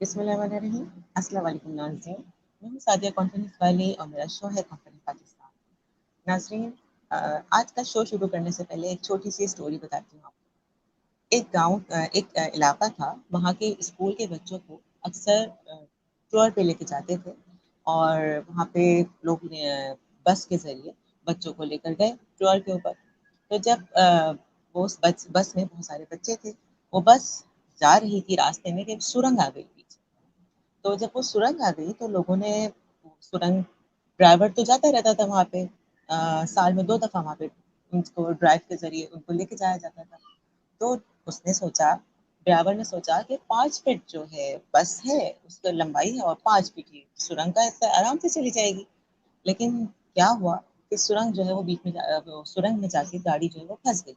بسم اللہ الرحمن الرحیم. السلام علیکم ناظرین. میں ہوں سعدیہ کانفرنس والی اور میرا شو ہے کانفرنس پاکستان. ناظرین، آج کا شو شروع کرنے سے پہلے ایک چھوٹی سی اسٹوری بتاتی ہوں آپ کو. ایک گاؤں، ایک علاقہ تھا. وہاں کے اسکول کے بچوں کو اکثر ٹور پہ لے کے جاتے تھے اور وہاں پہ لوگ بس کے ذریعے بچوں کو لے کر گئے ٹور کے اوپر. تو جب وہ بس میں بہت سارے بچے تھے، وہ بس جا رہی تھی، راستے میں کہ سرنگ آ گئی پیچھے. تو جب وہ سرنگ آ گئی تو لوگوں نے سرنگ، ڈرائیور تو جاتا رہتا تھا وہاں پہ، سال میں 2 دفعہ وہاں پہ ان کو ڈرائیو کے ذریعے ان کو لے کے جایا جاتا تھا. تو اس نے سوچا، ڈرائیور نے سوچا کہ 5 فٹ جو ہے بس ہے اس کی لمبائی ہے اور 5 فٹ ہی سرنگ کا حصہ آرام سے چلی جائے گی. لیکن کیا ہوا کہ سرنگ جو ہے وہ بیچ میں سرنگ میں جا کے گاڑی جو ہے وہ پھنس گئی.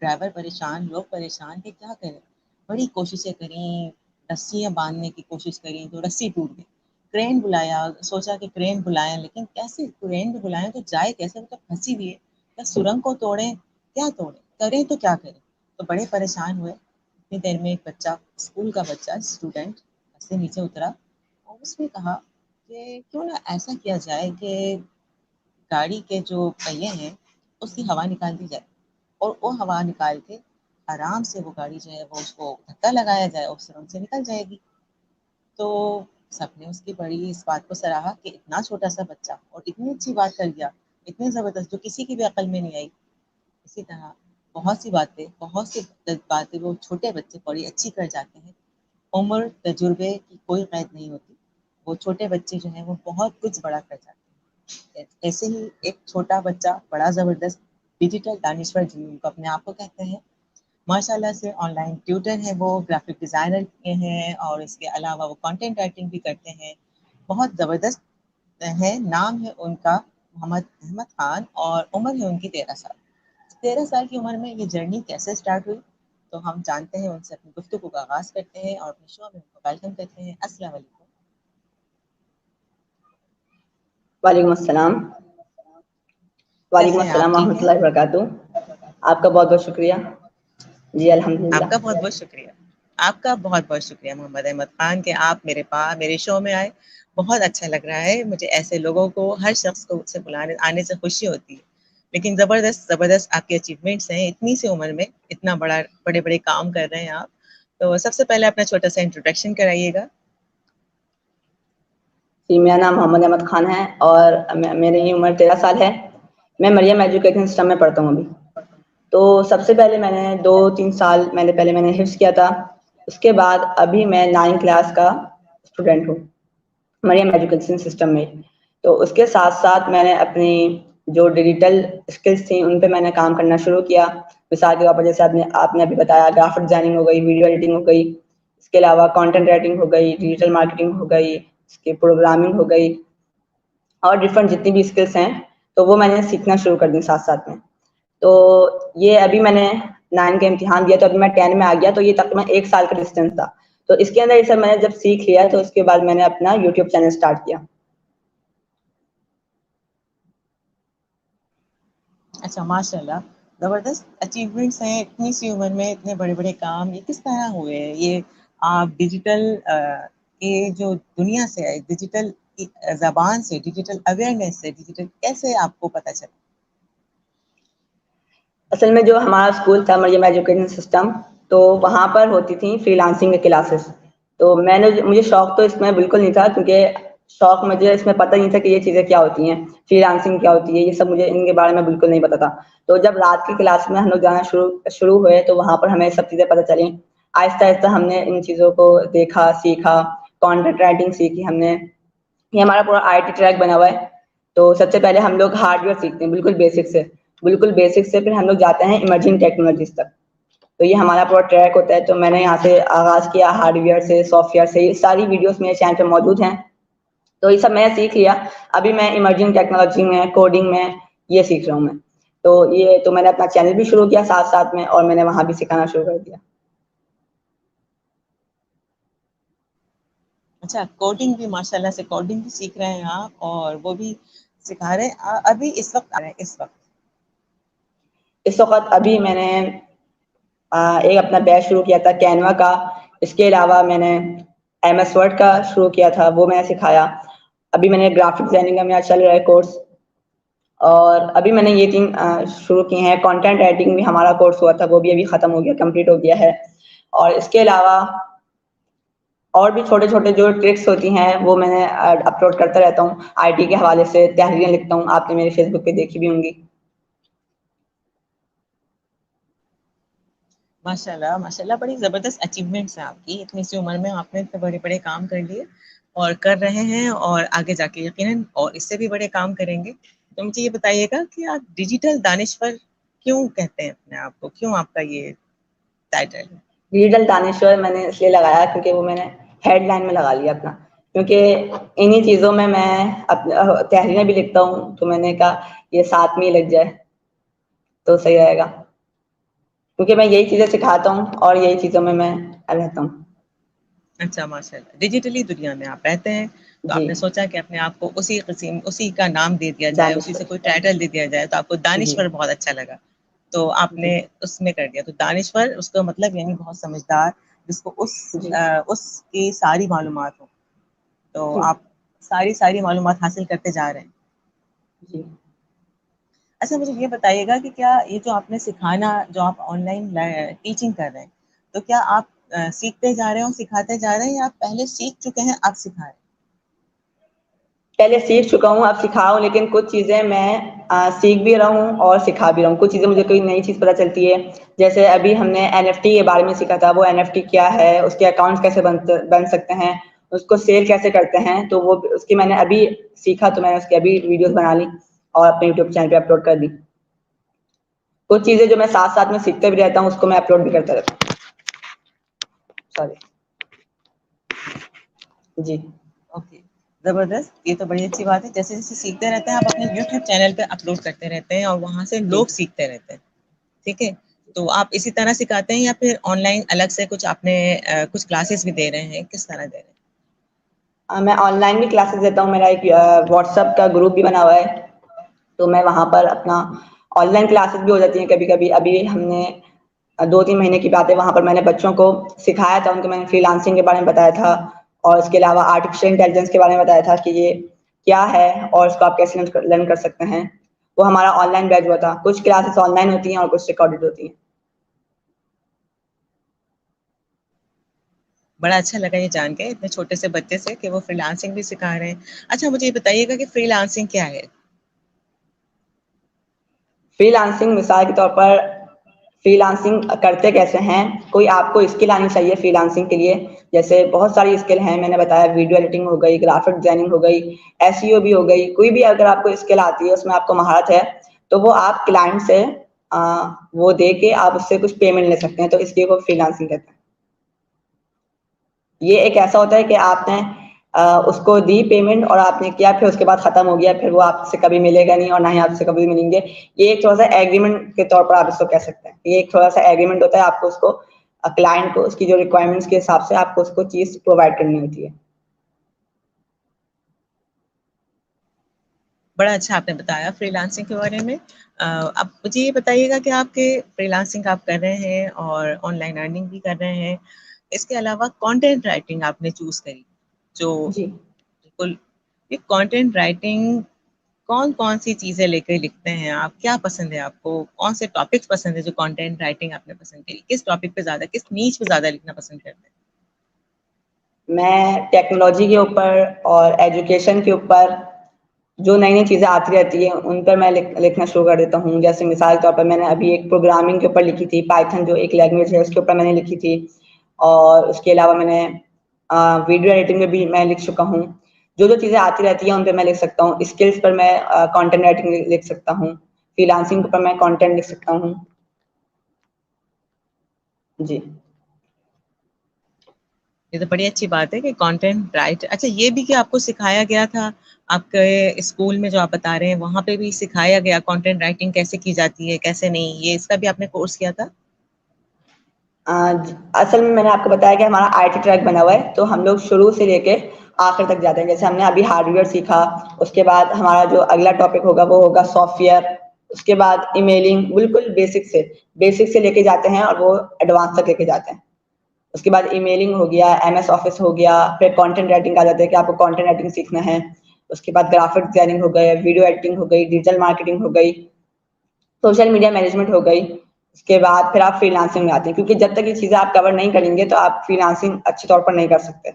ڈرائیور پریشان، لوگ پریشان کہ کیا کریں. بڑی کوششیں کریں، رسیاں باندھنے کی کوشش کریں تو رسی ٹوٹ گئی. کرین بلایا، سوچا کہ کرین بلائیں، لیکن کیسے کرین بھی بلائیں تو جائے کیسے، وہ تو پھنسی ہوئی ہے. کیا سرنگ کو توڑیں، کیا توڑیں، کریں تو کیا کریں. تو بڑے پریشان ہوئے. اتنی دیر میں ایک بچہ، اسکول کا بچہ، اسٹوڈنٹ سے نیچے اترا اور اس نے کہا کہ کیوں نہ ایسا کیا جائے کہ گاڑی کے جو پہیے ہیں اس کی ہوا نکال دی جائے اور وہ ہوا نکال کے آرام سے وہ گاڑی جو ہے وہ اس کو دھکا لگایا جائے اور سرنگ سے نکل جائے گی. تو سب نے اس کی بڑی اس بات کو سراہا کہ اتنا چھوٹا سا بچہ اور اتنی اچھی بات کر گیا، اتنی زبردست جو کسی کی بھی عقل میں نہیں آئی. اسی طرح بہت سی باتیں وہ چھوٹے بچے بڑی اچھی کر جاتے ہیں. عمر، تجربے کی کوئی قید نہیں ہوتی. وہ چھوٹے بچے جو ہیں وہ بہت کچھ بڑا کر جاتے ہیں. ایسے ہی ایک چھوٹا بچہ بڑا زبردست ڈیجیٹل دانشور جن کو اپنے آپ کو کہتے ہیں. ماشاء اللہ سے آن لائن ٹیوٹر ہیں، وہ گرافک ڈیزائنر ہیں اور اس کے علاوہ وہ کانٹینٹ رائٹنگ بھی کرتے ہیں. بہت زبردست ہے. نام ہے ان کا محمد احمد خان اور عمر ہے ان کی 13 سال. 13 سال کی عمر میں یہ جرنی کیسے اسٹارٹ ہوئی تو ہم جانتے ہیں. ان سے اپنی گفتگو کا آغاز کرتے ہیں اور اپنے شو میں ان کو ویلکم کرتے ہیں. السلام علیکم. وعلیکم السلام. وعلیکم کیسے ہیں آپ؟ السلام ٹھیک ورحمۃ ہیں؟ اللہ وبرکاتہ. آپ کا بہت بہت شکریہ. جی الحمد للہ. آپ کا بہت بہت شکریہ. آپ کا بہت بہت شکریہ محمد احمد خان کہ آپ میرے پاس میرے شو میں آئے. بہت اچھا لگ رہا ہے مجھے. ایسے لوگوں کو، ہر شخص کو مجھ سے آنے سے خوشی ہوتی ہے. لیکن زبردست آپ کی اچیومنٹس ہیں اتنی سی عمر میں، اتنا بڑے بڑے کام کر رہے ہیں آپ. تو سب سے پہلے اپنا چھوٹا سا انٹروڈکشن کرائیے گا. جی میرا نام محمد احمد خان ہے اور میری عمر 13 سال ہے. میں مریم ایجوکیشن سسٹم میں پڑھتا ہوں ابھی. تو سب سے پہلے میں نے 2-3 سال پہلے میں نے حفظ کیا تھا. اس کے بعد ابھی میں 9 کلاس کا اسٹوڈنٹ ہوں مریم ایجوکیشن سسٹم میں. تو اس کے ساتھ ساتھ میں نے اپنی جو ڈیجیٹل اسکلس تھیں ان پہ میں نے کام کرنا شروع کیا. مثال کے طور پر جیسے آپ نے ابھی بتایا گرافک ڈیزائننگ ہو گئی، ویڈیو ایڈیٹنگ ہو گئی، اس کے علاوہ کانٹینٹ رائٹنگ ہو گئی، ڈیجیٹل مارکیٹنگ ہو گئی، اس کی پروگرامنگ ہو گئی اور ڈفرینٹ جتنی بھی اسکلس ہیں تو وہ میں نے سیکھنا شروع کر دی ساتھ ساتھ میں. تو یہ ابھی میں نے 9 کا امتحان دیا تو ابھی میں 10 میں آ گیا. تو یہ تقریباً 1 سال کا ڈسٹینس تھا. تو اس کے اندر یہ سب میں نے جب سیکھ لیا تو اس کے بعد میں نے اپنا یوٹیوب چینل اسٹارٹ کیا. اچھا، ماشاء اللہ، زبردست اچیومنٹس ہیں. اتنی سی عمر میں اتنے بڑے بڑے کام یہ کس طرح ہوئے ہیں؟ یہ آپ ڈیجیٹل یہ جو دنیا سے ہے، ڈیجیٹل زبان سے، ڈیجیٹل اویئرنیس سے، ڈیجیٹل کیسے آپ کو پتہ چلا؟ اصل میں جو ہمارا اسکول تھا مریم ایجوکیشن سسٹم، تو وہاں پر ہوتی تھیں فری لانسنگ کے کلاسز. تو مجھے شوق تو اس میں بالکل نہیں تھا کیونکہ مجھے اس میں پتہ نہیں تھا کہ یہ چیزیں کیا ہوتی ہیں، فری لانسنگ کیا ہوتی ہے، یہ سب مجھے ان کے بارے میں بالکل نہیں پتا تھا. تو جب رات کی کلاس میں ہم لوگ جانا شروع ہوئے تو وہاں پر ہمیں سب چیزیں پتہ چلیں. آہستہ آہستہ ہم نے ان چیزوں کو دیکھا، سیکھا، کانٹینٹ رائٹنگ سیکھی ہم نے. یہ ہمارا پورا آئی ٹی ٹریک بنا ہوا ہے. تو سب سے پہلے ہم لوگ ہارڈ ویئر سیکھتے ہیں بالکل بیسک سے پھر ہم لوگ جاتے ہیں ایمرجنگ ٹیکنالوجیز تک. تو یہ ہمارا پورا ٹریک ہوتا ہے. تو میں نے یہاں سے آغاز کیا ہارڈ ویئر سے، سافٹ ویئر سے. یہ ساری ویڈیوز میرے چینل پہ موجود ہیں. تو یہ سب میں نے سیکھ لیا. ابھی میں ایمرجنگ ٹیکنالوجی میں، کوڈنگ میں یہ سیکھ رہا ہوں میں. تو میں نے اپنا چینل بھی شروع کیا ساتھ ساتھ میں اور میں نے وہاں بھی سکھانا شروع کر دیا. اچھا، کوڈنگ بھی ماشاء اللہ سے کوڈنگ بھی سیکھ رہے ہیں آپ اور وہ بھی سکھا رہے ہیں ابھی اس وقت. اس وقت ابھی میں نے ایک اپنا بیچ شروع کیا تھا کینوا کا. اس کے علاوہ میں نے MS Word کا شروع کیا تھا, وہ میں نے سکھایا. ابھی میں نے گرافک ڈیزائننگ کا میرا چل رہا ہے کورس, اور ابھی میں نے یہ 3 شروع کی ہیں. کانٹینٹ رائٹنگ بھی ہمارا کورس ہوا تھا, وہ بھی ابھی ختم ہو گیا, کمپلیٹ ہو گیا ہے. اور اس کے علاوہ اور بھی چھوٹے چھوٹے جو ٹرکس ہوتی ہیں وہ میں نے اپلوڈ کرتا رہتا ہوں. IT کے حوالے سے تحریریں لکھتا ہوں, آپ نے میرے فیس بک پہ دیکھی بھی ہوں گی. ماشاء اللہ بڑی زبردست اچیومنٹس ہیں آپ کی. اتنی سی عمر میں آپ نے اتنے بڑے بڑے کام کر لیے اور کر رہے ہیں, اور آگے جا کے یقیناً اور اس سے بھی بڑے کام کریں گے. تو مجھے یہ بتائیے گا کہ آپ ڈیجیٹل دانشور کیوں کہتے ہیں اپنے آپ کو, کیوں آپ کا یہ ٹائٹل ہے؟ ڈیجیٹل دانشور میں نے اس لیے لگایا کیونکہ وہ میں نے ہیڈ لائن میں لگا لیا اپنا, کیونکہ انہی چیزوں میں تحریریں بھی لکھتا ہوں, تو میں نے کہا یہ ساتھ میں ہی لگ جائے تو صحیح رہے گا, کیونکہ میں یہی چیزیں سکھاتا ہوں اور یہی چیزوں میں رہتا ہوں. اچھا ماشاء اللہ, ڈیجیٹلی دنیا میں آپ رہتے ہیں, تو آپ جی, نے سوچا کہ اپنے آپ کو اسی کا نام دے دیا جائے, اسی سے دانشور. کوئی ٹائٹل دے دیا جائے, تو آپ کو جی دانشور بہت اچھا لگا, تو آپ جی نے اس میں کر دیا. تو دانشور اس کا مطلب یعنی بہت سمجھدار, جس کو جی اس کی ساری معلومات ہو, تو جی آپ ساری معلومات حاصل کرتے جا رہے ہیں. جی اچھا مجھے یہ بتائیے گا کہ کیا یہ جو آپ نے سکھانا, جو آپ آن لائن ٹیچنگ کر رہے ہیں, تو کیا آپ سیکھتے جا رہے ہو, سکھاتے جا رہے ہیں, یا آپ پہلے سیکھ چکے ہیں اب سکھا رہے ہیں؟ پہلے سیکھ چکا ہوں, اب سکھا ہوں, لیکن کچھ چیزیں میں سیکھ بھی رہا ہوں اور سکھا بھی رہا ہوں. کچھ چیزیں مجھے کوئی نئی چیز پتہ چلتی ہے, جیسے ابھی ہم نے NFT کے بارے میں سیکھا تھا. وہ NFT کیا ہے, اس کے اکاؤنٹس کیسے بن سکتے ہیں, اس کو سیل کیسے کرتے ہیں, تو وہ اس کی میں نے ابھی سیکھا, تو میں نے اس کی ابھی ویڈیوز بنا لی اور اپنے یوٹیوب چینل پہ اپلوڈ کر دی. کچھ چیزیں جو میں ساتھ ساتھ میں سیکھتے بھی رہتا ہوں, اس کو میں اپلوڈ بھی کرتا رہتا ہوں. سوری. جی اوکے, زبردست, یہ تو بڑی اچھی بات ہے. جیسے جیسے سیکھتے رہتے ہیں آپ اپنے یوٹیوب چینل پہ اپلوڈ کرتے رہتے ہیں, اور وہاں سے جی لوگ سیکھتے رہتے ہیں. ٹھیک ہے, تو آپ اسی طرح سکھاتے ہیں یا پھر آن لائن الگ سے کچھ آپ نے کچھ کلاسز بھی دے رہے ہیں, کس طرح دے رہے ہیں؟ میں آن لائن بھی کلاسز دیتا ہوں. میرا ایک واٹس ایپ کا گروپ بھی بنا ہوا ہے, تو میں وہاں پر اپنا آن لائن کلاسز بھی ہو جاتی ہیں کبھی کبھی. ابھی ہم نے 2-3 مہینے کی بات ہے, وہاں پر میں نے بچوں کو سکھایا تھا, ان کو میں نے فری لانسنگ کے بارے میں بتایا تھا, اور اس کے علاوہ آرٹیفیشیل انٹیلیجنس کے بارے میں بتایا تھا کہ یہ کیا ہے اور اس کو آپ کیسے لرن کر سکتے ہیں. وہ ہمارا آن لائن بیچ ہوا تھا. کچھ کلاسز آن لائن ہوتی ہیں اور کچھ ریکارڈڈ ہوتی ہیں. بڑا اچھا لگا یہ جان کے اتنے چھوٹے سے بچے سے کہ وہ فری لانسنگ بھی سکھا رہے ہیں. اچھا مجھے یہ بتائیے گا کہ فری لانسنگ کیا ہے؟ فری لانسنگ مثال کے طور پر فری لانسنگ کرتے کیسے ہیں, کوئی آپ کو اسکل آنی چاہیے فری لانسنگ کے لیے. جیسے بہت ساری اسکل ہیں, میں نے بتایا ویڈیو ایڈیٹنگ ہو گئی, گرافک ڈیزائننگ ہو گئی, SEO بھی ہو گئی. کوئی بھی اگر آپ کو اسکل آتی ہے, اس میں آپ کو مہارت ہے, تو وہ آپ کلائنٹ سے وہ دے کے آپ اس سے کچھ پیمنٹ لے سکتے ہیں, تو اس لیے وہ فری لانسنگ کہتے ہیں. یہ ایک ایسا ہوتا ہے کہ آپ نے اس کو دی پیمنٹ اور آپ نے کیا, پھر اس کے بعد ختم ہو گیا, پھر وہ آپ سے کبھی ملے گا نہیں اور نہ ہی آپ سے کبھی ملیں گے. یہ ایک تھوڑا سا ایگریمنٹ کے طور پر آپ اس کو کہہ سکتے ہیں. یہ ایک تھوڑا سا ایگریمنٹ ہوتا ہے, آپ کو اس کو کلائنٹ کو اس کی جو ریکوائرمنٹس کے حساب سے آپ کو اس کو چیز پرووائڈ کرنی ہوتی ہے. بڑا اچھا آپ نے بتایا فری لانسنگ کے بارے میں. اب مجھے یہ بتائیے گا کہ آپ کے فری لانسنگ آپ کر رہے ہیں اور آن لائن ارننگ بھی کر رہے ہیں, اس کے علاوہ کانٹینٹ رائٹنگ آپ نے چوز کری, جو جی بالکل یہ کانٹینٹ رائٹنگ کون سی چیزیں لے کے لکھتے ہیں آپ, کیا پسند ہے آپ کو, کون سے ٹاپکس پسند ہے جو کانٹینٹ رائٹنگ آپ نے پسند کی, کس ٹاپک پہ زیادہ, کس نیچ پہ زیادہ لکھنا پسند کرتے ہیں؟ میں ٹیکنالوجی کے اوپر اور ایجوکیشن کے اوپر جو نئی نئی چیزیں آتی رہتی ہیں ان پر میں لکھنا شروع کر دیتا ہوں. جیسے مثال کے طور پر میں نے ابھی ایک پروگرامنگ کے اوپر لکھی تھی, پائتھن جو ایک لینگویج ہے اس کے اوپر میں نے لکھی تھی. اور اس کے علاوہ میں نے ویڈیو ایڈیٹنگ میں بھی میں لکھ چکا ہوں. جو چیزیں آتی رہتی ہیں ان پہ میں لکھ سکتا ہوں. اسکلس پر میں کانٹینٹ رائٹنگ لکھ سکتا ہوں, فری لانسنگ پر میں کانٹینٹ لکھ سکتا ہوں. جی یہ تو بڑی اچھی بات ہے کہ کانٹینٹ رائٹ. اچھا یہ بھی کہ آپ کو سکھایا گیا تھا آپ کے اسکول میں جو آپ بتا رہے ہیں, وہاں پہ بھی سکھایا گیا کانٹینٹ رائٹنگ کیسے کی جاتی ہے کیسے نہیں, یہ اس کا بھی آپ نے کورس کیا تھا؟ اصل میں نے آپ کو بتایا کہ ہمارا IT ٹریک بنا ہوا ہے, تو ہم لوگ شروع سے لے کے آخر تک جاتے ہیں. جیسے ہم نے ابھی ہارڈ ویئر سیکھا, اس کے بعد ہمارا جو اگلا ٹاپک ہوگا وہ ہوگا سافٹ ویئر, اس کے بعد ای میلنگ, بالکل بیسک سے لے کے جاتے ہیں اور وہ ایڈوانس تک لے کے جاتے ہیں. اس کے بعد ای میلنگ ہو گیا, ایم ایس آفس ہو گیا, پھر کانٹینٹ رائٹنگ آ جاتا ہے کہ آپ کو کانٹینٹ رائٹنگ سیکھنا ہے. اس کے بعد گرافک ڈیزائننگ ہو گئے, ویڈیو ایڈیٹنگ ہو گئی, ڈیجیٹل مارکیٹنگ ہو گئی, سوشل میڈیا مینجمنٹ ہو گئی. اس کے بعد پھر آپ فری لانسنگ میں آتے ہیں, کیونکہ جب تک یہ چیزیں آپ کور نہیں کریں گے تو آپ فری لانسنگ اچھے طور پر نہیں کر سکتے.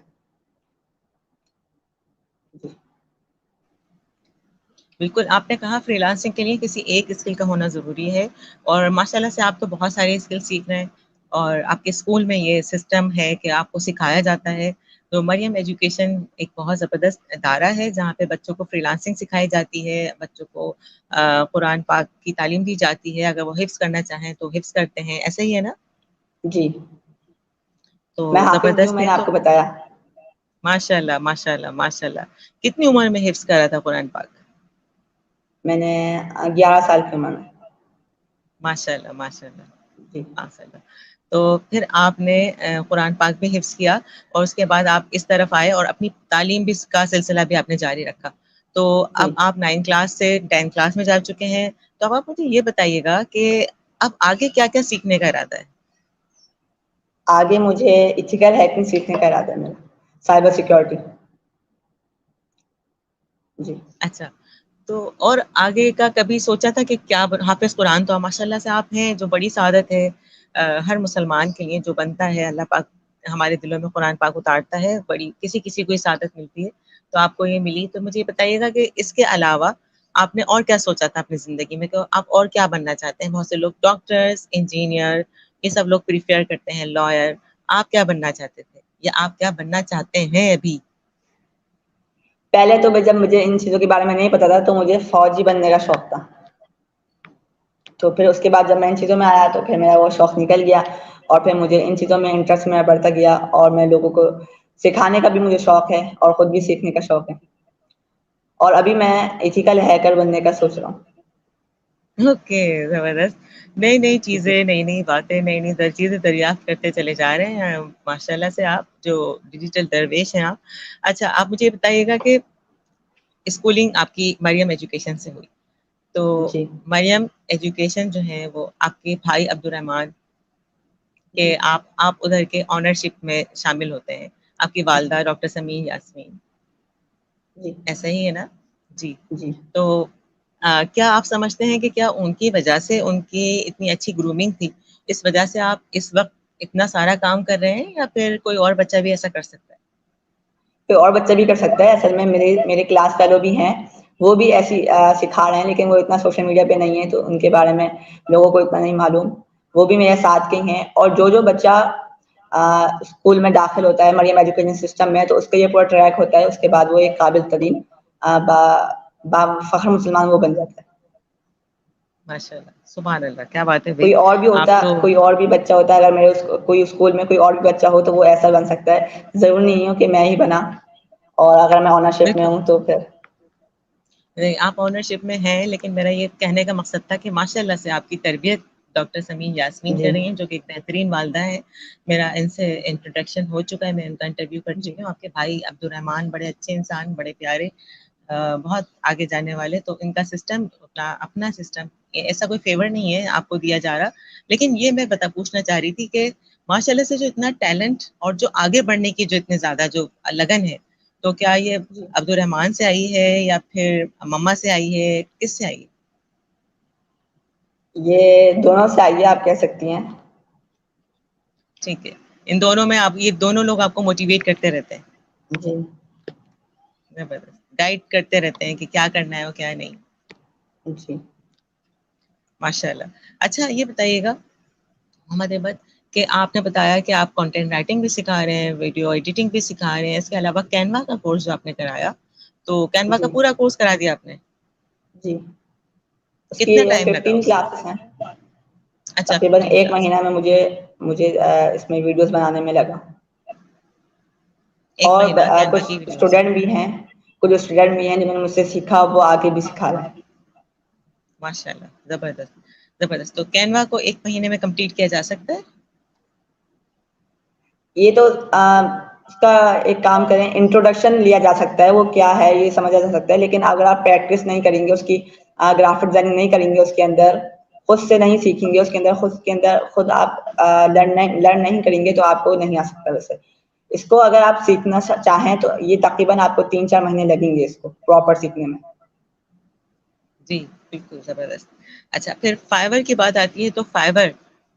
بالکل, آپ نے کہا فری لانسنگ کے لیے کسی ایک اسکل کا ہونا ضروری ہے, اور ماشاء اللہ سے آپ تو بہت سارے اسکل سیکھ رہے ہیں, اور آپ کے اسکول میں یہ سسٹم ہے کہ آپ کو سکھایا جاتا ہے. تو مریم ایجوکیشن ایک بہت زبردست ادارہ ہے جہاں پہ بچوں کو فری لانسنگ سکھائی جاتی ہے, بچوں کو قرآن پاک کی تعلیم دی جاتی ہے, اگر وہ حفظ کرنا چاہیں تو حفظ کرتے ہیں, ایسا ہی ہے نا؟ جی, تو میں حافظ بھی ہوں, زبردست میں ہے. نے آپ تو کو بتایا. ماشاء اللہ ماشاء اللہ ماشاء اللہ. کتنی عمر میں حفظ کرا تھا قرآن پاک؟ میں نے 11 سال کی عمر میں. ماشاء اللہ ماشاء اللہ جی ماشاء اللہ. تو پھر آپ نے قرآن پاک بھی حفظ کیا, اور اس کے بعد آپ اس طرف آئے اور اپنی تعلیم بھی کا سلسلہ بھی آپ نے جاری رکھا. تو اب جی, آپ 9 کلاس سے 10 کلاس میں جا چکے ہیں, تو اب آپ مجھے یہ بتائیے گا کہ اب آگے کیا کیا سیکھنے کا ارادہ ہے؟ آگے مجھے ایتھیکل ہیکنگ سیکھنے کا ارادہ ہے میرا, سائبر سیکورٹی. جی. اچھا, تو اور آگے کا کبھی سوچا تھا کہ کیا حافظ قرآن تو ماشاء اللہ سے آپ ہیں, جو بڑی سعادت ہے ہر مسلمان کے لیے جو بنتا ہے, اللہ پاک ہمارے دلوں میں قرآن پاک اتارتا ہے, بڑی کسی کو سعادت ملتی ہے, تو آپ کو یہ ملی. تو مجھے بتائیے گا کہ اس کے علاوہ آپ نے اور کیا سوچا تھا اپنی زندگی میں, کہ آپ اور کیا بننا چاہتے ہیں؟ بہت سے لوگ ڈاکٹرز, انجینئر, یہ سب لوگ پریفیئر کرتے ہیں, لائر. آپ کیا بننا چاہتے تھے, یا آپ کیا بننا چاہتے ہیں ابھی؟ پہلے تو جب مجھے ان چیزوں کے بارے میں نہیں پتا تھا تو مجھے فوجی بننے کا شوق تھا. تو پھر اس کے بعد جب میں ان چیزوں میں آیا تو پھر میرا وہ شوق نکل گیا, اور پھر مجھے ان چیزوں میں انٹرسٹ میں بڑھتا گیا, اور میں لوگوں کو سکھانے کا بھی مجھے شوق ہے, اور خود بھی سیکھنے کا شوق ہے. اور ابھی میں ایتھیکل ہیکر بننے کا سوچ رہا ہوں. اوکے, زبردست. نئی نئی چیزیں, نئی نئی باتیں, نئی نئی چیزیں دریافت کرتے چلے جا رہے ہیں ماشاء اللہ سے, آپ جو ڈیجیٹل درویش ہیں آپ. اچھا, آپ مجھے بتائیے گا کہ اسکولنگ آپ کی مریم ایجوکیشن سے ہوئی, تو جی مریم ایجوکیشن جو ہے وہ آپ کے بھائی عبدالرحمان کہ جی آپ ادھر کے آنرشپ میں شامل ہوتے ہیں, آپ کی جی والدہ ڈاکٹر سمین یاسمین, جی ایسا ہی ہے نا؟ جی. جی. تو کیا آپ سمجھتے ہیں کہ کیا ان کی وجہ سے, ان کی اتنی اچھی گرومنگ تھی, اس وجہ سے آپ اس وقت اتنا سارا کام کر رہے ہیں, یا پھر کوئی اور بچہ بھی ایسا کر سکتا ہے؟ کوئی اور بچہ بھی کر سکتا ہے. اصل میں میرے کلاس فیلو بھی ہیں, وہ بھی ایسی سکھا رہے ہیں, لیکن وہ اتنا سوشل میڈیا پہ نہیں ہے, تو ان کے بارے میں لوگوں کو اتنا نہیں معلوم. وہ بھی میرے ساتھ کے ہیں, اور جو بچہ اسکول میں داخل ہوتا ہے مریم ایجوکیشن سسٹم میں, تو اس کا یہ پورا ٹریک ہوتا ہے. اس کے بعد وہ ایک قابل ترین فخر مسلمان وہ بن جاتا ہے. ماشاء اللہ, سبحان اللہ, کیا بات ہے بھائی. کوئی اور بھی ہوتا, آپ تو کوئی اور بھی بچہ ہوتا ہے, اگر میرے کوئی اسکول میں کوئی اور بھی بچہ ہو تو وہ ایسا بن سکتا ہے. ضروری نہیں ہو کہ میں ہی بنا, اور اگر میں آنرشپ میں بالکل ہوں تو پھر آپ آنرشپ میں ہیں, لیکن میرا یہ کہنے کا مقصد تھا کہ ماشاء اللہ سے آپ کی تربیت ڈاکٹر سمین یاسمین کر جی رہی ہیں, جو کہ ایک بہترین والدہ ہے. میرا ان سے انٹروڈکشن ہو چکا ہے, میں ان کا انٹرویو کر جی چکی ہوں. آپ کے بھائی عبدالرحمان بڑے اچھے انسان, بڑے پیارے, بہت آگے جانے والے. تو ان کا سسٹم اپنا سسٹم, ایسا کوئی فیور نہیں ہے آپ کو دیا جا رہا. لیکن یہ میں پوچھنا چاہ رہی تھی کہ ماشاء اللہ سے جو اتنا ٹیلنٹ اور جو آگے بڑھنے کی جو اتنے زیادہ جو لگن ہے, تو کیا یہ جی. عبدالرحمان سے آئی ہے, یا پھر مما سے آئی ہے, کس سے آئی ہے؟ یہ دونوں سے آئیے, آپ کہہ سکتی ہیں. ٹھیک ہے, ان دونوں میں آپ, یہ دونوں لوگ آپ کو موٹیویٹ کرتے رہتے ہیں, جی گائڈ کرتے رہتے ہیں کہ کیا کرنا ہے اور کیا نہیں. جی. ماشاء اللہ. اچھا, یہ بتائیے گا محمد احمد کہ آپ نے بتایا کہ آپ کانٹینٹ رائٹنگ بھی سکھا رہے ہیں, ویڈیو ایڈیٹنگ بھی سکھا رہے ہیں, اس کے علاوہ کینوا کا کورس جو آپ نے کرایا, تو کینوا کا جی پورا کورس کرا دیا آپ نے؟ جی. اس کی کتنا ٹائم لگا 15 اس میں؟ کلاسز ہیں. اچھا, تقریباً 15 1 کلاس. مہینہ میں مجھے اس میں ویڈیوز بنانے میں لگا. ایک اور مہینہ کینوا کچھ کی ویڈیوز. اسٹوڈنٹ بھی ہیں, کچھ اسٹوڈنٹ بھی ہیں جنہوں نے مجھ سے سیکھا, وہ آگے بھی سکھا رہے ہیں. ماشاء اللہ, زبردست زبردست. تو کینوا کو 1 مہینے میں کمپلیٹ کیا جا سکتا ہے؟ یہ تو اس کا ایک کام کریں, انٹروڈکشن لیا جا سکتا ہے, وہ کیا ہے یہ سمجھا جا سکتا ہے. لیکن اگر آپ پریکٹس نہیں کریں گے, اس کی گرافک ڈیزائننگ نہیں کریں گے اس کے اندر, خود سے نہیں سیکھیں گے، اس کے اندر خود آپ لرن نہیں کریں گے تو آپ کو نہیں آ سکتا. ویسے اس کو اگر آپ سیکھنا چاہیں تو یہ تقریباً آپ کو 3-4 مہینے لگیں گے اس کو پراپر سیکھنے میں. جی بالکل زبردست. اچھا پھر فائور کی بات آتی ہے تو فائور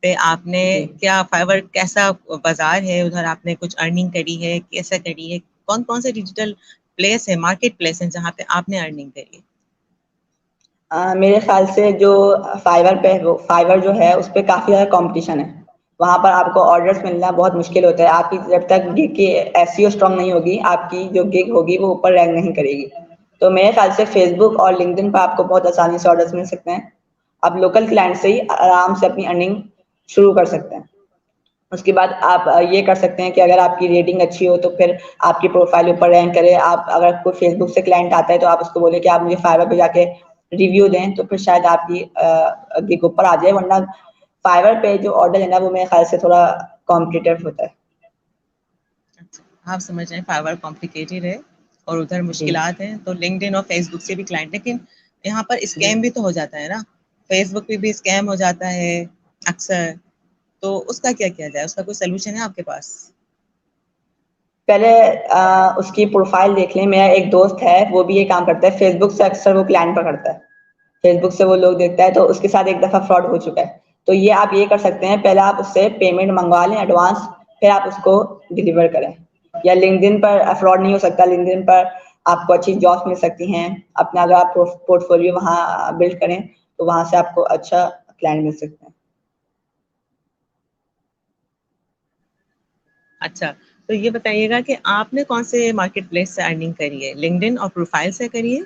پہ آپ نے جی کیا، فائور کیسا بازار ہے ادھر، آپ نے کچھ ارننگ کری ہے، کیسا کری ہے، کون کون سے ڈیجیٹل پلیس ہے، مارکیٹ پلیس ہیں جہاں پہ آپ نے ارننگ کری ہے؟ میرے خیال سے جو فائور جو ہے اس پہ کافی زیادہ کمپٹیشن ہے. وہاں پر آپ کو آرڈرس ملنا بہت مشکل ہوتا ہے. آپ کی جب تک گگ کی ایس سی او اسٹرانگ نہیں ہوگی، آپ کی جو گگ ہوگی وہ اوپر رینک نہیں کرے گی. تو میرے خیال سے فیس بک اور لنکڈن پہ آپ کو بہت آسانی سے آرڈرس مل سکتے ہیں. آپ لوکل کلائنٹ سے ہی آرام سے اپنی ارننگ شروع کر سکتے ہیں. اس کے بعد آپ یہ کر سکتے ہیں کہ اگر آپ کی ریٹنگ اچھی ہو تو پھر آپ کی پروفائل اوپر رینک کرے. آپ اگر کوئی فیس بک سے کلائنٹ آتا ہے تو آپ اس کو بولے کہ آپ مجھے فائور پہ جا کے ریویو دیں، تو پھر شاید آپ کی گگ اوپر آ جائے. ورنہ فائور پہ جو آرڈر ہے نا وہ میرے خیال سے تھوڑا کمپٹیٹیو ہوتا ہے. آپ سمجھ رہے ہیں فائور کمپلیکیٹڈ ہے اور ادھر جی مشکلات ہیں. تو لنکڈ ان اور فیس بک سے بھی کلائنٹ، لیکن یہاں پر جی اسکیم بھی تو ہو جاتا ہے نا، فیس بک پہ بھی اسکیم ہو جاتا ہے اکثر. تو اس کا کیا کیا جائے، اس کا کوئی سلوشن ہے آپ کے پاس؟ پہلے اس کی پروفائل دیکھ لیں. میرا ایک دوست ہے وہ بھی یہ کام کرتا ہے، فیس بک سے اکثر وہ کلائنٹ پکڑتا ہے. فیس بک سے وہ لوگ دیکھتا ہے، تو اس کے ساتھ ایک دفعہ فراڈ ہو چکا ہے. تو یہ آپ یہ کر سکتے ہیں، پہلے آپ اس سے پیمنٹ منگوا لیں ایڈوانس، پھر آپ اس کو ڈلیور کریں. یا لنکڈن پر فراڈ نہیں ہو سکتا، لنکڈن پر آپ کو اچھی جابس مل سکتی ہیں. اپنا اگر آپ پورٹ فولیو وہاں بلڈ کریں تو وہاں سے آپ کو اچھا کلائنٹ مل سکتے ہیں. اچھا تو یہ بتائیے گا کہ آپ نے کون سے مارکیٹ پلیس سے ارننگ کری ہے، لنکڈن اور پروفائل سے کری ہے؟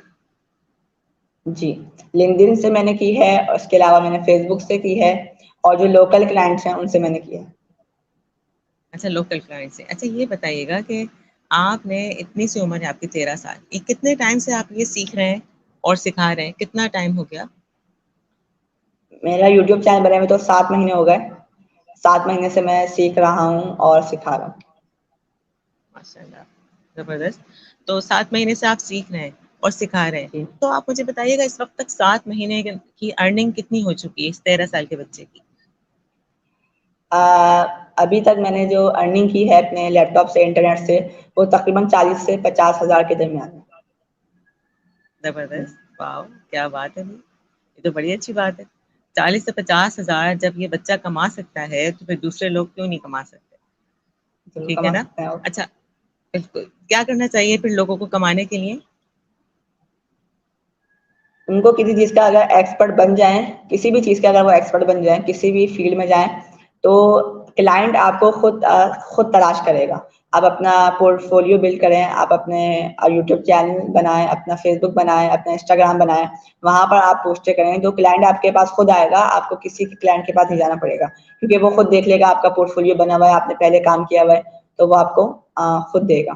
جی لنکڈن سے میں نے کی ہے، اس کے علاوہ میں نے فیس بک سے کی ہے، اور جو لوکل کلائنٹس ہیں ان سے میں نے کیا ہے. اچھا لوکل کلائنٹ سے. اچھا یہ بتائیے گا کہ آپ نے اتنی سی عمر ہے آپ کی 13 سال، یہ کتنے ٹائم سے آپ یہ سیکھ رہے ہیں اور سکھا رہے ہیں، کتنا ٹائم ہو گیا؟ میرا یوٹیوب چینل بنے ہوئے تو 7 مہینے ہو گئے. 7 مہینے سے میں سیکھ رہا ہوں اور سکھا رہا ہوں. ماشاء اللہ زبردست. تو 7 مہینے سے آپ سیکھ رہے ہیں اور سکھا رہے ہیں. جی تو آپ مجھے بتائیے گا اس وقت تک 7 مہینے کی ارننگ کتنی ہو چکی ہے اس 13 سال کے بچے کی؟ ابھی تک میں نے جو ارننگ کی ہے اپنے لیپ ٹاپ سے، انٹرنیٹ سے، وہ تقریباً 40 سے 50 ہزار کے درمیان ہے. زبردست، واو کیا بات ہے، یہ تو بڑی اچھی بات ہے. 40 سے 50 ہزار جب یہ بچہ کما سکتا ہے تو پھر دوسرے لوگ کیوں نہیں کما سکتے؟ ضرور ٹھیک ہے کما نا. سکتے ہیں آپ. اچھا بالکل، کیا کرنا چاہیے پھر لوگوں کو کمانے کے لیے؟ ان کو کسی چیز کا اگر ایکسپرٹ بن جائیں، کسی بھی چیز کا اگر وہ ایکسپرٹ بن جائیں، کسی بھی فیلڈ میں جائیں، تو کلائنٹ آپ کو خود تلاش کرے گا. آپ اپنا پورٹ فولیو بلڈ کریں، آپ اپنے یوٹیوب چینل بنائیں، اپنا فیس بک بنائیں، اپنا انسٹاگرام بنائیں. وہاں پر آپ پوسٹیں کریں، جو کلائنٹ آپ کے پاس خود آئے گا. آپ کو کسی کلائنٹ کے پاس نہیں جانا پڑے گا، کیونکہ وہ خود دیکھ لے گا آپ کا پورٹ فولیو بنا ہوا ہے، آپ نے پہلے کام کیا ہوا ہے، تو وہ آپ کو خود دے گا.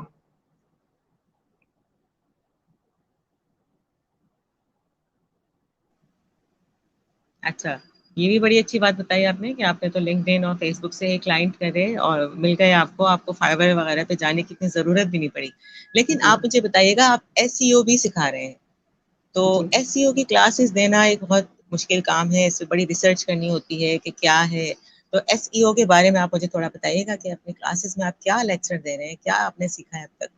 اچھا یہ بھی بڑی اچھی بات بتائی آپ نے کہ آپ نے تو لنکڈ ان اور فیس بک سے کلائنٹ کرے اور مل گئے آپ کو فائبر وغیرہ پہ جانے کی اتنی ضرورت بھی نہیں پڑی. لیکن جی آپ مجھے بتائیے گا، آپ ایس سی او بھی سکھا رہے ہیں، تو جی ایس سی او کی کلاسز دینا ایک بہت مشکل کام ہے، اس پہ بڑی ریسرچ کرنی ہوتی ہے کہ کیا ہے. تو ایس ای او کے بارے میں آپ مجھے تھوڑا بتائیے گا کہ اپنے کلاسز میں آپ کیا لیکچر دے رہے ہیں، کیا آپ نے سیکھا ہے اب تک؟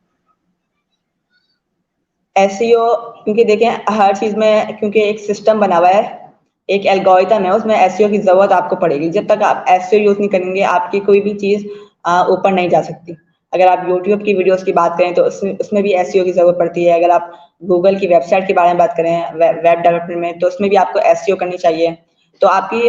ایس ای او کیونکہ دیکھیں ہر چیز میں کیونکہ ایک سسٹم بنا ہوا ہے، ایک الگورتھم ہے، اس میں ایس ای او کی ضرورت آپ کو پڑے گی. جب تک آپ ایس ای او یوز نہیں کریں گے آپ کی کوئی بھی چیز اوپر نہیں جا سکتی. اگر آپ یوٹیوب کی ویڈیوز کی بات کریں تو اس میں بھی ایس ای او کی ضرورت پڑتی ہے. اگر آپ گوگل کی ویب سائٹ کے بارے میں بات کریں، ویب ڈیولپمنٹ میں، تو اس میں بھی آپ کو ایس ای او کرنی چاہیے. تو آپ کی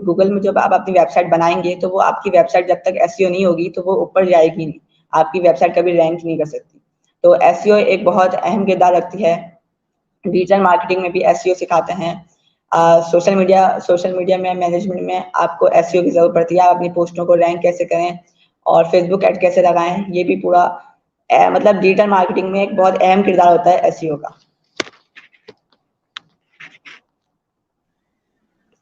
گوگل میں جب آپ اپنی ویب سائٹ بنائیں گے تو وہ آپ کی ویب سائٹ جب تک ایس ای او نہیں ہوگی تو وہ اوپر جائے گی نہیں، آپ کی ویب سائٹ کبھی رینک نہیں کر سکتی. تو ایس ای او ایک بہت اہم کردار رکھتی ہے. ڈیجیٹل مارکیٹنگ میں بھی ایس ای او سکھاتے ہیں. سوشل میڈیا میں مینجمنٹ میں آپ کو ایس ای او کی ضرورت پڑتی ہے. آپ اپنی پوسٹوں کو رینک کیسے کریں اور فیس بک ایڈ کیسے لگائیں، یہ بھی پورا مطلب ڈیجیٹل مارکیٹنگ میں ایک بہت اہم کردار ہوتا ہے ایس ای او کا.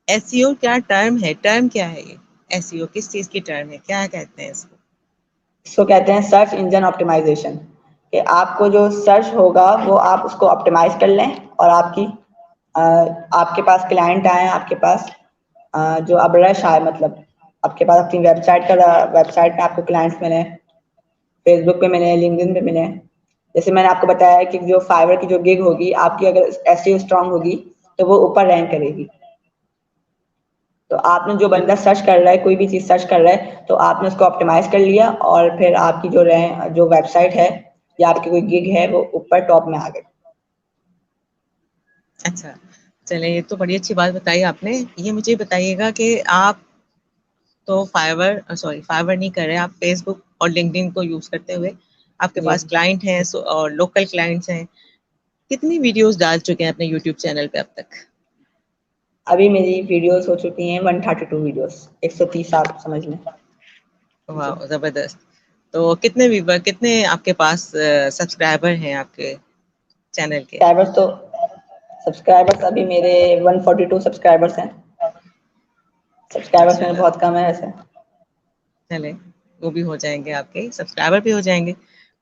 ایس سی او کیا ٹرم ہے، ٹرم کیا ہے یہ ایس سی او کس چیز کی ٹرم ہے، کیا کہتے ہیں اس کو؟ اس کو کہتے ہیں سرچ انجن آپٹیمائزیشن. کہ آپ کو جو سرچ ہوگا وہ آپ اس کو آپٹیمائز کر لیں، اور آپ کے پاس کلائنٹ آئیں آپ کے پاس، جو اب رش ہے, مطلب آپ کے پاس اپنی ویب سائٹ میں آپ کو کلائنٹس ملے, فیس بک پہ ملے, لنکڈن پہ ملے. جیسے میں نے آپ کو بتایا کہ جو فائبر کی جو گگ ہوگی آپ کی, اگر ایس ای او اسٹرانگ ہوگی تو وہ اوپر رینک کرے گی. تو آپ نے جو بندہ سرچ کر رہا ہے, کوئی بھی چیز سرچ کر رہا ہے, تو آپ نے اس کو آپٹیمائز کر لیا, اور پھر آپ کی جو ویب سائٹ ہے یا آپ کی کوئی گگ ہے وہ اوپر ٹاپ میں آ گئی. اچھا چلیں, یہ تو بڑی اچھی بات بتائی آپ نے. یہ مجھے بتائیے گا کہ آپ تو فائبر نہیں کر رہے, آپ فیس بک اور لنکڈن کو یوز کرتے ہوئے آپ کے جی, پاس کلائنٹ ہیں اور لوکل کلائنٹس ہیں. کتنی ویڈیوز ڈال چکے ہیں اپنے یوٹیوب چینل پہ اب تک؟ ابھی میری ویڈیوز ہو چکی ہیں 132 ویڈیوز, 130 آپ سمجھ لیں. جی, واہ زبردست. تو کتنے آپ کے پاس سبسکرائبر ہیں آپ کے چینل کے؟ سبسکرائبرز ابھی میرے 142 سبسکرائبرز ہیں. سبسکرائبرز ماشاء میرے اللہ, بہت کم ہے ویسے. چلیں وہ بھی ہو جائیں گے, آپ کے سبسکرائبر بھی ہو جائیں گے.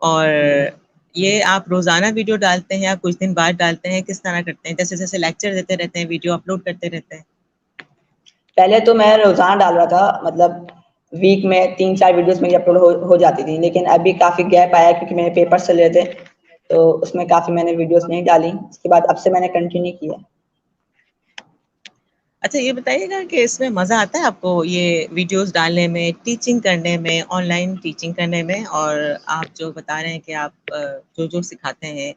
اور جی, یہ آپ روزانہ ویڈیو ڈالتے ہیں یا کچھ دن بعد ڈالتے ہیں, کس طرح کرتے ہیں؟ جیسے جیسے لیکچر دیتے رہتے ہیں ویڈیو اپلوڈ کرتے رہتے ہیں؟ پہلے تو میں روزانہ ڈال رہا تھا, مطلب ویک میں 3-4 ویڈیوز میری اپلوڈ ہو جاتی تھی, لیکن ابھی کافی گیپ آیا کیونکہ میرے پیپر چل رہے تھے, تو اس میں کافی میں نے ویڈیوز نہیں ڈالی. اس کے بعد اب سے میں نے کنٹینیو کیا. اچھا یہ بتائیے گا کہ اس میں مزہ آتا ہے آپ کو یہ ویڈیوز ڈالنے میں, ٹیچنگ کرنے میں, آن لائن ٹیچنگ کرنے میں؟ اور آپ جو بتا رہے ہیں کہ آپ جو سکھاتے ہیں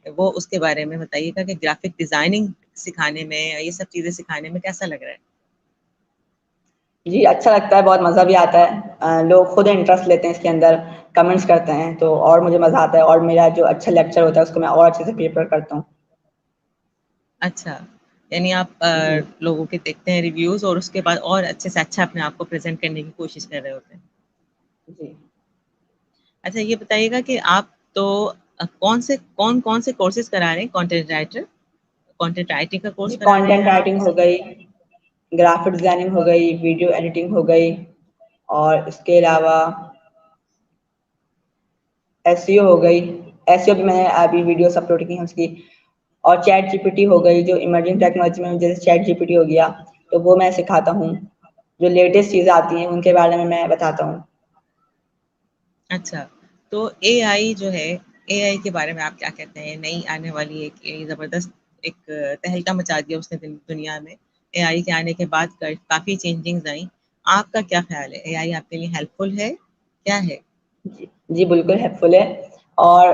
وہ اس کے بارے میں بتائیے گا کہ گرافک ڈیزائننگ سکھانے میں, یہ سب چیزیں سکھانے میں کیسا لگ رہا ہے؟ جی اچھا لگتا ہے, بہت مزہ بھی آتا ہے. لوگ خود انٹرسٹ لیتے ہیں اس کے اندر, کمنٹس کرتے ہیں, تو اور مجھے مزہ آتا ہے, اور میرا جو اچھا لیکچر ہوتا ہے اس کو میں اور اچھے سے پریپیئر کرتا ہوں. اچھا, یعنی آپ جی, لوگوں کے دیکھتے ہیں ریویوز اور اس کے بعد اور اچھے سے اچھا اپنے آپ کو پریزنٹ کرنے کی کوشش کر رہے ہوتے ہیں. جی, اچھا یہ بتائیے گا کہ آپ تو کون سے کورسز کرا رہے ہیں؟ کانٹینٹ رائٹنگ کا جی, کورس کرا رہے ہیں کانٹینٹ یا آپ رائٹنگ ہو گئی, گرافک ڈیزائننگ ہو گئی, ویڈیو ایڈیٹنگ ہو گئی, اور اس کے علاوہ ایس ای او ہو گئی. ایس ای او بھی میں نے ابھی ویڈیوز اپلوڈ کی ہیں اس کی. اور چیٹ جی پی ٹی ہو گئی, جو ایمرجنگ ٹیکنالوجی میں جیسے چیٹ جی پی ٹی ہو گیا, تو وہ میں سکھاتا ہوں. جو لیٹسٹ چیزیں آتی ہیں ان کے بارے میں بتاتا ہوں. اچھا, تو اے آئی جو ہے, اے آئی کے بارے میں آپ کیا کہتے ہیں؟ نئی آنے والی ایک زبردست ایک تہلکہ مچا دیا اس نے دنیا میں. اے آئی کے آنے کے بعد کافی چینجنگز آئیں. آپ کا کیا خیال ہے, اے آئی آپ کے لیے ہیلپ فل ہے کیا ہے؟ جی بالکل ہیلپ فل ہے, اور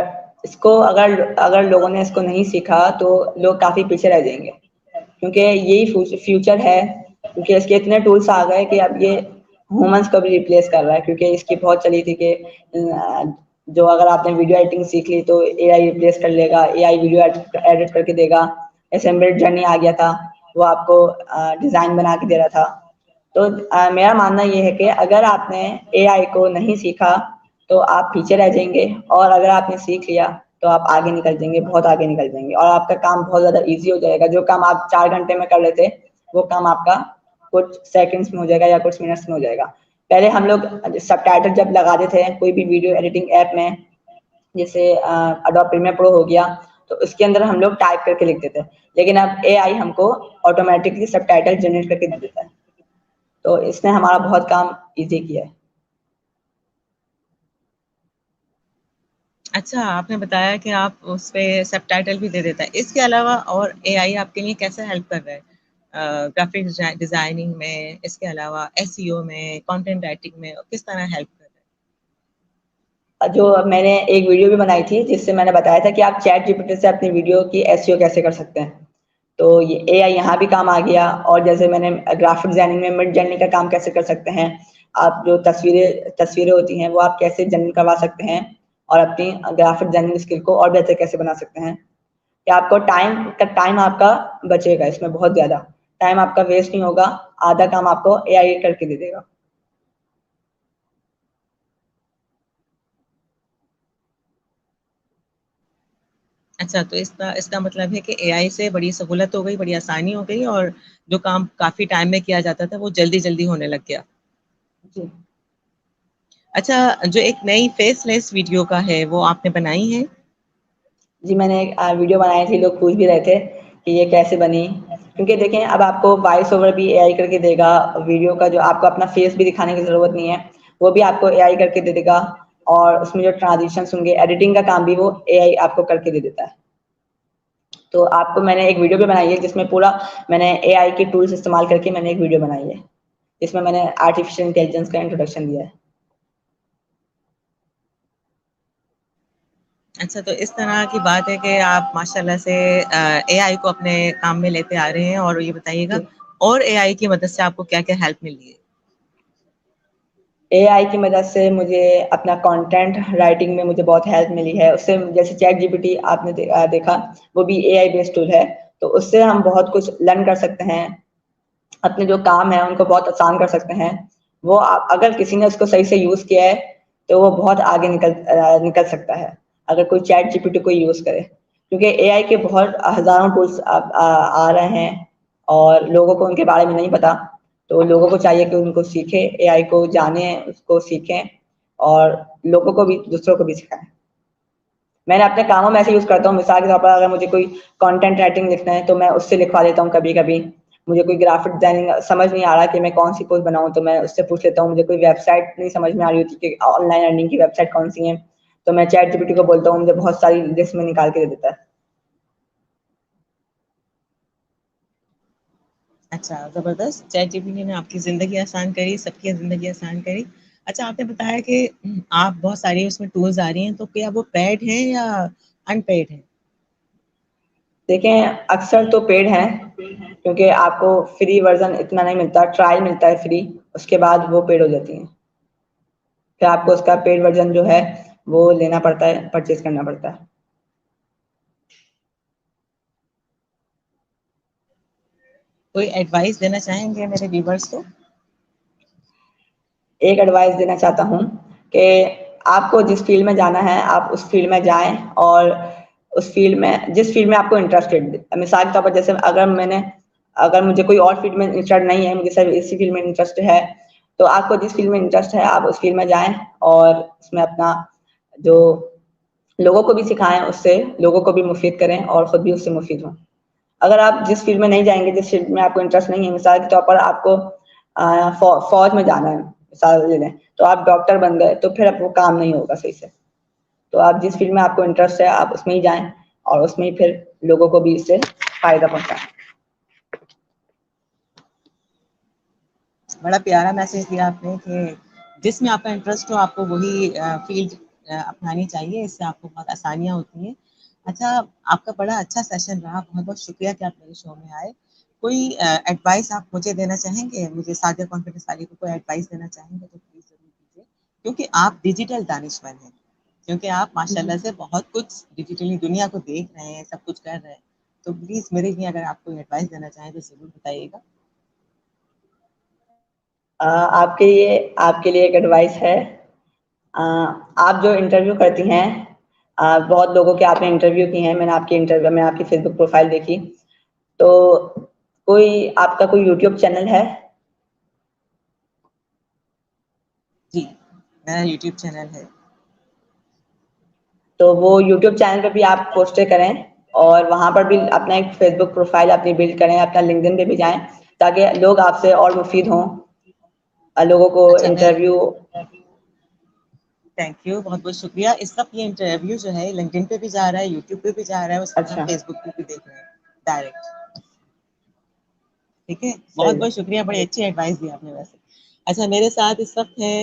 اس کو اگر لوگوں نے اس کو نہیں سیکھا تو لوگ کافی پیچھے رہ جائیں گے, کیونکہ یہی فیوچر ہے. کیونکہ اس کے اتنے ٹولس آ گئے کہ اب یہ ہیومنس کو بھی ریپلیس کر رہا ہے. کیونکہ اس کی بہت چلی تھی کہ جو اگر آپ نے ویڈیو ایڈیٹنگ سیکھ لی تو اے آئی ریپلیس کر لے گا, اے آئی ویڈیو ایڈٹ کر کے دے گا. اسمبلڈ جرنی آ گیا تھا, وہ آپ کو ڈیزائن بنا کے دے رہا تھا. تو میرا ماننا یہ ہے کہ اگر آپ نے اے آئی کو نہیں سیکھا تو آپ پیچھے رہ جائیں گے, اور اگر آپ نے سیکھ لیا تو آپ آگے نکل جائیں گے, بہت آگے نکل جائیں گے, اور آپ کا کام بہت زیادہ ایزی ہو جائے گا. جو کام آپ 4 گھنٹے میں کر لیتے وہ کام آپ کا کچھ سیکنڈس میں ہو جائے گا یا کچھ منٹس میں ہو جائے گا. پہلے ہم لوگ سب ٹائٹل جب لگاتے تھے کوئی بھی ویڈیو ایڈیٹنگ ایپ میں, جیسے اڈوب پریمیئر پرو ہو گیا, تو اس کے اندر ہم لوگ ٹائپ کر کے لکھتے تھے. لیکن اب اے آئی ہم کو آٹومیٹکلی سب ٹائٹل جنریٹ کر کے دے دیتا ہے, تو اس نے ہمارا بہت کام ایزی کیا ہے. اچھا, آپ نے بتایا کہ آپ اس پہ سب ٹائٹل بھی دے دیتا ہے. اس کے علاوہ اور اے آئی آپ کے لیے کیسا ہیلپ کر رہا ہے گرافک ڈیزائننگ میں؟ اس کے علاوہ ایس ای او میں, کانٹینٹ رائٹنگ میں کس طرح ہیلپ کر رہا ہے؟ جو میں نے ایک ویڈیو بھی بنائی تھی جس سے میں نے بتایا تھا کہ آپ چیٹ جی پی ٹی سے اپنی ویڈیو کی ایس ای او کیسے کر سکتے ہیں, تو یہ اے آئی یہاں بھی کام آ گیا. اور جیسے میں نے گرافک ڈیزائننگ میں مڈ جرنی کا کام کیسے کر سکتے ہیں, آپ جو تصویریں ہوتی ہیں وہ آپ کیسے جنریٹ کروا سکتے ہیں, اور اپنی گرافک ڈیزائننگ اسکل کو اور بہتر کیسے بنا سکتے ہیں, کہ آپ کو ٹائم آپ کا بچے گا. اس میں بہت زیادہ ٹائم آپ کا ویسٹ نہیں ہوگا, آدھا کام آپ کو اے آئی کر کے دے دے گا. اچھا, تو اس کا مطلب ہے کہ اے آئی سے بڑی سہولت ہو گئی, بڑی آسانی ہو گئی, اور جو کام کافی ٹائم میں کیا جاتا تھا وہ جلدی جلدی ہونے لگ گیا. جی, اچھا, جو ایک نئی فیس لیس ویڈیو کا ہے وہ آپ نے بنائی ہے؟ جی میں نے ایک ویڈیو بنائی تھی, لوگ پوچھ بھی رہے تھے کہ یہ کیسے بنی. کیونکہ دیکھیں اب آپ کو وائس اوور بھی اے آئی کر کے دے گا, ویڈیو کا جو آپ کو اپنا فیس بھی دکھانے کی ضرورت نہیں ہے وہ بھی آپ کو اے آئی کر کے دے گا, اور اس میں جو ٹرانزیکشنس ہوں گے, ایڈیٹنگ کا کام بھی وہ اے آئی آپ کو کر کے دے دیتا ہے. تو آپ کو میں نے ایک ویڈیو بھی بنائی ہے جس میں پورا میں نے اے آئی کے ٹولس استعمال کر کے میں نے ایک ویڈیو بنائی ہے جس میں نے آرٹیفیشیل انٹیلیجنس کا انٹروڈکشن دیا ہے. اچھا, تو اس طرح کی بات ہے کہ آپ ماشاء اللہ سے اے آئی کو اپنے کام میں لیتے آ رہے ہیں, اور یہ بتائیے گا جی, اور اے آئی کی مدد سے آپ کو کیا کیا ہیلپ ملی ہے؟ اے آئی کی مدد سے مجھے اپنا کانٹینٹ رائٹنگ میں مجھے بہت ہیلپ ملی ہے. اس سے جیسے چیٹ جی پی ٹی آپ نے دیکھا, وہ بھی اے آئی بیسڈ ٹول ہے, تو اس سے ہم بہت کچھ لرن کر سکتے ہیں, اپنے جو کام ہے ان کو بہت آسان کر سکتے ہیں. وہ اگر کسی نے اس کو صحیح سے یوز کیا ہے تو وہ بہت آگے نکل سکتا ہے اگر کوئی چیٹ جی پی ٹی کو یوز کرے, کیونکہ اے آئی کے بہت ہزاروں ٹولس آ رہے ہیں اور لوگوں کو ان کے بارے میں نہیں پتا, تو لوگوں کو چاہیے کہ ان کو سیکھے, اے آئی کو جانیں, اس کو سیکھیں, اور لوگوں کو بھی, دوسروں کو بھی سکھائیں. میں نے اپنے کاموں میں ایسے یوز کرتا ہوں, مثال کے طور پر اگر مجھے کوئی کانٹینٹ رائٹنگ لکھنا ہے تو میں اس سے لکھوا دیتا ہوں. کبھی کبھی مجھے کوئی گرافک ڈیزائننگ سمجھ نہیں آ رہا کہ میں کون سی پوسٹ بناؤں, تو میں اس سے پوچھ لیتا ہوں. مجھے کوئی ویب سائٹ نہیں سمجھ میں آ رہی ہوتی کہ آن لائن ارننگ کی ویب سائٹ کون سی ہے, تو میں چیٹ جی پی ٹی کو بولتا ہوں, مجھے بہت ساری لسٹ میں نکال کے دے دیتا ہے. اچھا, زبردست. چیٹ جی پی ٹی نے آپ کی زندگی آسان کری, سب کی زندگی آسان کری. اچھا, آپ نے بتایا کہ آپ بہت ساری اس میں ٹولز آ رہی ہیں, تو کیا وہ پیڈ ہیں یا ان پیڈ ہیں؟ دیکھیں اکثر تو پیڈ ہیں, کیونکہ آپ کو فری ورژن اتنا نہیں ملتا, ٹرائل ملتا ہے فری, اس کے بعد وہ پیڈ ہو جاتی ہیں. پھر آپ کو اس کا پیڈ ورژن جو ہے وہ لینا پڑتا ہے, پرچیز کرنا پڑتا ہے. کوئی ایڈوائس دینا چاہیں گے میرے ویورز کو؟ ایک ایڈوائس دینا چاہتا ہوں کہ آپ کو جس فیلڈ میں جانا ہے آپ اس فیلڈ میں جائیں, اور اس فیلڈ میں جس فیلڈ میں آپ کو انٹرسٹڈ, مثال کے طور پر جیسے اگر مجھے کوئی اور فیلڈ میں انٹرسٹ نہیں ہے, مجھے صرف اسی فیلڈ میں انٹرسٹ ہے, تو آپ کو جس فیلڈ میں انٹرسٹ ہے آپ اس فیلڈ میں جائیں, اور اس میں اپنا جو لوگوں کو بھی سکھائیں, اس سے لوگوں کو بھی مفید کریں اور خود بھی اس سے مفید ہوں. اگر آپ جس فیلڈ میں نہیں جائیں گے, جس فیلڈ میں آپ کو انٹرسٹ نہیں ہے, مثال کے طور پر آپ کو فوج میں جانا ہے مثال لے لیں, تو آپ ڈاکٹر بن گئے تو پھر اب وہ کام نہیں ہوگا صحیح سے. تو آپ جس فیلڈ میں آپ کو انٹرسٹ ہے آپ اس میں ہی جائیں, اور اس میں ہی پھر لوگوں کو بھی اس سے فائدہ پہنچائیں. بڑا پیارا میسج دیا آپ نے کہ جس میں آپ کا انٹرسٹ ہو آپ کو وہی فیلڈ اپنانی چاہیے, اس سے آپ کو بہت آسانیاں ہوتی ہیں. اچھا, آپ کا بڑا اچھا سیشن رہا, بہت بہت شکریہ کہ آپ میرے شو میں آئے. کوئی ایڈوائس آپ مجھے دینا چاہیں گے, مجھے سعدیہ کانفیڈنس والی کو کوئی ایڈوائس دینا چاہیں گے تو پلیز ضرور دیجیے, کیونکہ آپ ڈیجیٹل دانشور ہیں, کیونکہ آپ ماشاء اللہ سے بہت کچھ ڈیجیٹلی دنیا کو دیکھ رہے ہیں, سب کچھ کر رہے ہیں, تو پلیز میرے لیے اگر آپ کوئی ایڈوائس دینا چاہیں تو ضرور بتائیے گا. آپ کے لیے ایک ایڈوائس ہے. آپ جو انٹرویو کرتی ہیں, بہت لوگوں کے آپ نے انٹرویو کی ہیں, میں نے آپ کی فیس بک پروفائل دیکھی, تو آپ کا کوئی یوٹیوب چینل ہے؟ جی, میرا یوٹیوب چینل ہے. تو وہ یوٹیوب چینل پہ بھی آپ پوسٹیں کریں, اور وہاں پر بھی اپنا ایک فیس بک پروفائل اپنی بلڈ کریں, اپنا لنکڈن پہ بھی جائیں, تاکہ لوگ آپ سے اور مفید ہوں, لوگوں کو اچھا, میں انٹرویو. تھینک یو, بہت بہت شکریہ. اس وقت یہ انٹرویو جو ہے لنکڈن پہ بھی جا رہا ہے, یوٹیوب پہ بھی جا رہا ہے, اس وقت ہم اچھا, فیس بک پہ بھی دیکھ رہے ہیں ڈائریکٹ. ٹھیک ہے, بہت صحیح ہے. بہت شکریہ, بڑی اچھی ایڈوائس دی آپ نے ویسے. اچھا, میرے ساتھ اس وقت ہے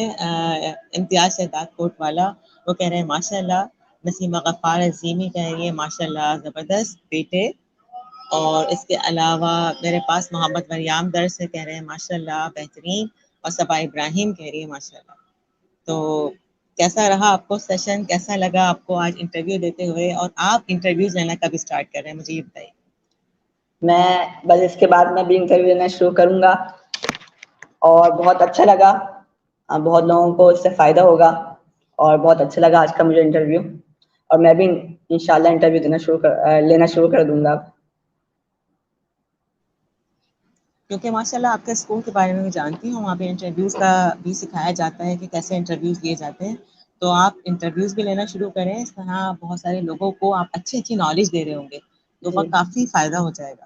امتیاز شہزاد کوٹ والا, وہ کہہ رہے ہیں ماشاء اللہ. نسیمہ غفار عظیمی کہہ رہی ہے ماشاء اللہ زبردست بیٹے. اور اس کے علاوہ میرے پاس محمد مریام در سے کہہ رہے ہیں ماشاء اللہ بہترین, اور صبا ابراہیم کہہ رہی ہے ماشاء اللہ. تو کیسا رہا آپ کو سیشن, کیسا لگا آپ کو آج انٹرویو دیتے ہوئے, اور آپ انٹرویوز لینا کب اسٹارٹ کر رہے ہیں مجھے یہ بتائیے. میں بس اس کے بعد میں بھی انٹرویو لینا شروع کروں گا, اور بہت اچھا لگا, بہت لوگوں کو اس سے فائدہ ہوگا, اور بہت اچھا لگا آج کا مجھے انٹرویو, اور میں بھی انشاءاللہ انٹرویو لینا شروع کر دوں گا. کیونکہ ماشاء اللہ آپ کے اسکول کے بارے میں میں جانتی ہوں, وہاں پہ انٹرویوز کا بھی سکھایا جاتا ہے کہ کیسے انٹرویوز لیے جاتے ہیں. تو آپ انٹرویوز بھی لینا شروع کریں, اس طرح بہت سارے لوگوں کو آپ اچھی اچھی نالج دے رہے ہوں گے, تو جی, وہاں کافی فائدہ ہو جائے گا.